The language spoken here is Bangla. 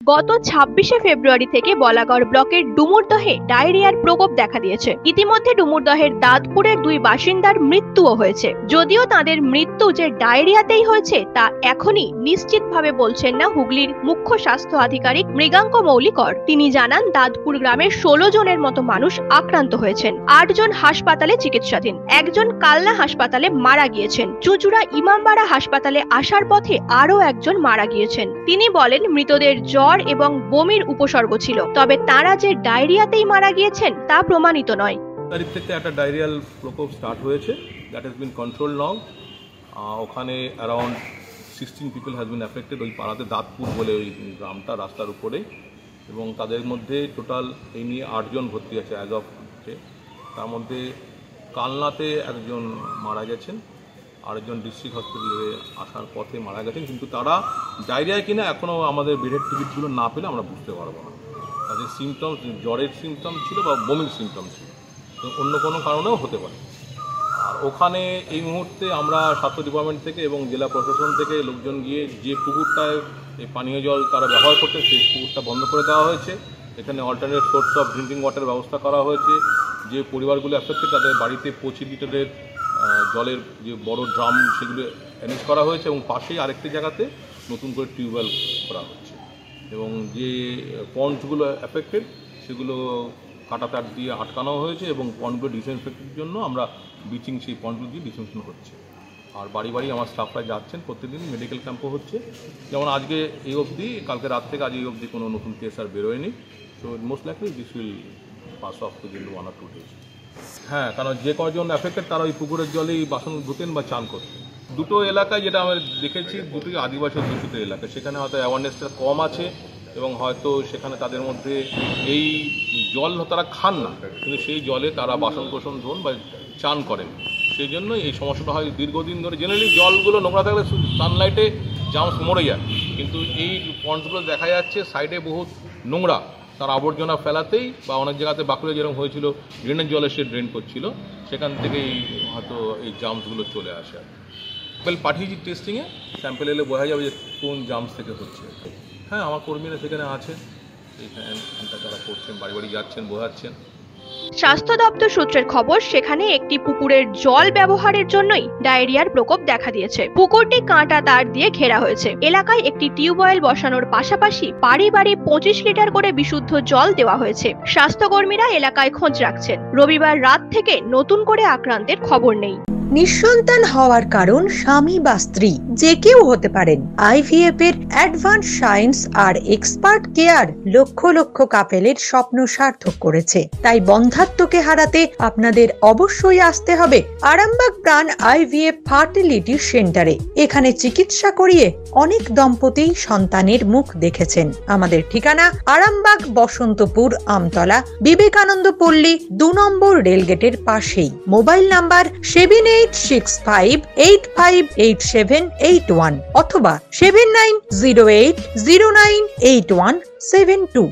গত ২৬শে ফেব্রুয়ারি থেকে বলাগড় ব্লকের ডুমুরদহে ডায়রিয়ার প্রকোপ দেখা দিয়েছে। ইতিমধ্যে ডুমুরদহের দাঁতপুরের ২ বাসিন্দার মৃত্যুও হয়েছে। যদিও তাদের মৃত্যু যে ডায়রিয়াতেই হয়েছে তা এখনই নিশ্চিতভাবে বলছেন না হুগলির মুখ্য স্বাস্থ্য আধিকারিক মৃগাঙ্ক মৌলিকর। তিনি জানান, দাঁতপুর গ্রামের ১৬ জনের মতো মানুষ আক্রান্ত হয়েছেন। ৮ জন হাসপাতালে চিকিৎসাধীন, একজন কালনা হাসপাতালে মারা গিয়েছেন। চুঁচুড়া ইমামবাড়া হাসপাতালে আসার পথে আরও একজন মারা গিয়েছেন। তিনি বলেন, মৃতদের জ্বর এবং বমির উপসর্গ ছিল, তবে তারা যে ডায়রিয়াতেই মারা গিয়েছেন তা প্রমাণিত নয়। তারিখ থেকে একটা ডায়রিয়াল প্রকোপ স্টার্ট হয়েছে, দ্যাট হ্যাজ বিন কন্ট্রোল নাও। ওখানে around 16 people has been affected. ওই পাড়াতে দাঁতপুর বলে ওই গ্রামটা, রাস্তার উপরেই, এবং তাদের মধ্যে টোটাল এই নিয়ে 8 জন ভর্তি আছে অ্যাজ অফ ডে। তার মধ্যে কালনাতে একজন মারা গেছেন, আরেকজন ডিস্ট্রিক্ট হসপিটালে আসার পথে মারা গেছেন, কিন্তু তারা ডায়রিয়া কিনা এখনও আমাদের ব্লাড টিকিটগুলো না পেলে আমরা বুঝতে পারবো না। তাদের সিমটমস জ্বরের সিমটম ছিল বা বমির সিমটম ছিল, তো অন্য কোনো কারণেও হতে পারে। আর ওখানে এই মুহূর্তে আমরা স্বাস্থ্য ডিপার্টমেন্ট থেকে এবং জেলা প্রশাসন থেকে লোকজন গিয়ে যে পুকুরটায় এই পানীয় জল তারা ব্যবহার করতে, সেই পুকুরটা বন্ধ করে দেওয়া হয়েছে। এখানে alternate source of drinking water ব্যবস্থা করা হয়েছে। যে পরিবারগুলো অ্যাফেক্টেড তাদের বাড়িতে 25 লিটারের জলের যে বড় ড্রাম সেগুলো অ্যারেঞ্জ করা হয়েছে, এবং পাশেই আরেকটি জায়গাতে নতুন করে টিউবওয়েল করা হচ্ছে। এবং যে পন্ডসগুলো অ্যাফেক্টেড সেগুলো কাটা তার দিয়ে আটকানো হয়েছে, এবং পন্ডগুলো ডিসইনফেক্টের জন্য আমরা ব্লিচিং সেই পন্ডগুলো দিয়ে ডিসইনফেকশন হচ্ছে। আর বাড়ি বাড়ি আমার স্টাফরা যাচ্ছেন, প্রত্যেকদিন মেডিকেল ক্যাম্পও হচ্ছে। যেমন আজকে এই অবধি, কালকে রাত থেকে আজ এই অবধি কোনো নতুন কেস আর বেরোয়নি। So most likely this will pass of within 1 or 2 days। হ্যাঁ, কারণ যে কজন অ্যাফেক্টেড তারা ওই পুকুরের জলেই বাসন ধুতেন বা চান করতেন। দুটো এলাকায় যেটা আমরা দেখেছি, দুটোই আদিবাসী অধ্যুষিত এলাকা, সেখানে হয়তো অ্যাওয়ারনেসটা কম আছে, এবং হয়তো সেখানে তাদের মধ্যে এই জল তারা খান না, কিন্তু সেই জলে তারা বাসন কোসন ধোন বা চান করেন। সেই জন্য এই সমস্যাটা হয় দীর্ঘদিন ধরে। জেনারেলি জলগুলো নোংরা থাকলে সানলাইটে জামস মরে যায়, কিন্তু এই পন্ডসগুলো দেখা যাচ্ছে সাইডে বহুত নোংরা, তার আবর্জনা ফেলাতেই বা অনেক জায়গাতে বাঁকুড়া যেরকম হয়েছিল ড্রেনের জলে সে ড্রেন করছিল, সেখান থেকেই হয়তো এই জামসগুলো চলে আসে। স্যাম্পেল পাঠিয়েছি টেস্টিংয়ে, স্যাম্পেল এলে বোঝা যাবে যে কোন জামস থেকে হচ্ছে। হ্যাঁ, আমার কর্মীরা সেখানে আছেন, এইখানটা তারা করছেন, বাড়ি বাড়ি যাচ্ছেন, বোঝাচ্ছেন। স্বাস্থ্য দপ্তর সূত্রের খবর, সেখানে একটি পুকুরের জল ব্যবহারের জন্যই ডায়রিয়ার প্রকোপ দেখা দিয়েছে। পুকুরটি কাঁটা তার দিয়ে ঘেরা হয়েছে। এলাকায় একটি টিউবওয়েল বসানোর পাশাপাশি বাড়ি বাড়ি 25 লিটার করে বিশুদ্ধ জল দেওয়া হয়েছে। স্বাস্থ্যকর্মীরা এলাকায় খোঁজ রাখছেন। রবিবার রাত থেকে নতুন করে আক্রান্তের খবর নেই। নিঃসন্তান হওয়ার কারণ স্বামী বা স্ত্রী যে কেউ হতে পারেন। আইভিএফ এর অ্যাডভান্স সায়েন্স আর এক্সপার্ট কেয়ার লক্ষ লক্ষ কাপেলের স্বপ্ন সার্থক করেছে। তাই বন্ধাত্বকে হারাতে আপনাদের অবশ্যই আসতে হবে আরামবাগ প্রাণ আইভিএফ ফার্টিলিটি সেন্টারে। এখানে চিকিৎসা করিয়ে অনেক দম্পতি সন্তানের মুখ দেখেছেন। আমাদের ঠিকানা আরামবাগ বসন্তপুর আমতলা বিবেকানন্দ পল্লী 2 নম্বর রেলগেটের পাশেই। মোবাইল নাম্বার 7865858781 অথবা 7908098172।